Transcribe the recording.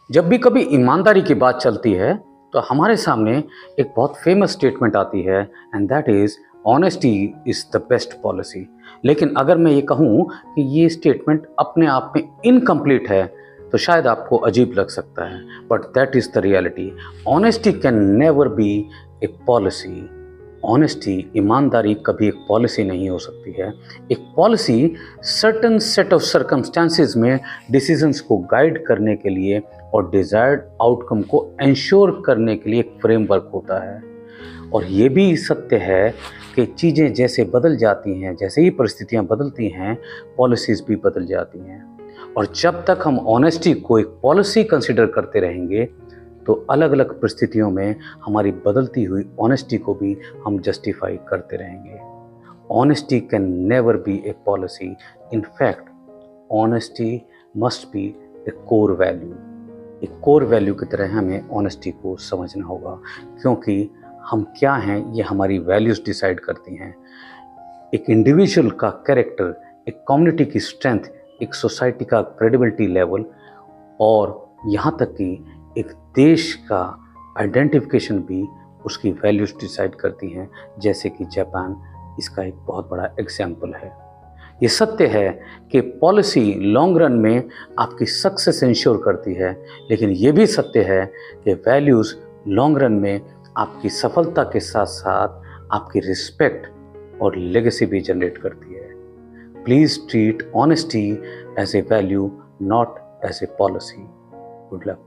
जब भी कभी ईमानदारी की बात चलती है तो हमारे सामने एक बहुत फेमस स्टेटमेंट आती है and that is honesty is the best policy. लेकिन अगर मैं ये कहूँ कि ये स्टेटमेंट अपने आप में इनकम्प्लीट है तो शायद आपको अजीब लग सकता है, but that is the reality. Honesty can never be A policy. Honesty, ईमानदारी कभी एक पॉलिसी नहीं हो सकती है। एक policy certain set of circumstances में डिसीजंस को गाइड करने के लिए और डिजायर्ड आउटकम को इंश्योर करने के लिए एक फ्रेमवर्क होता है। और ये भी सत्य है कि चीज़ें जैसे बदल जाती हैं, जैसे ही परिस्थितियाँ बदलती हैं, पॉलिसीज़ भी बदल जाती हैं। और जब तक हम ऑनेस्टी को एक पॉलिसी कंसिडर करते रहेंगे तो अलग अलग परिस्थितियों में हमारी बदलती हुई ऑनेस्टी को भी हम जस्टिफाई करते रहेंगे। Honesty can never be A policy. In fact honesty must be A core value. एक कोर वैल्यू की तरह हमें ऑनेस्टी को समझना होगा, क्योंकि हम क्या हैं ये हमारी वैल्यूज़ डिसाइड करती हैं। एक इंडिविजुअल का कैरेक्टर, एक कम्युनिटी की स्ट्रेंथ, एक सोसाइटी का क्रेडिबिलिटी लेवल और यहाँ तक कि एक देश का आइडेंटिफिकेशन भी उसकी वैल्यूज़ डिसाइड करती हैं, जैसे कि जापान इसका एक बहुत बड़ा एग्जाम्पल है। ये सत्य है कि पॉलिसी लॉन्ग रन में आपकी सक्सेस इंश्योर करती है, लेकिन ये भी सत्य है कि वैल्यूज़ लॉन्ग रन में आपकी सफलता के साथ साथ आपकी रिस्पेक्ट और लेगेसी भी जनरेट करती है। Please treat honesty as a value, not as a policy. Good luck.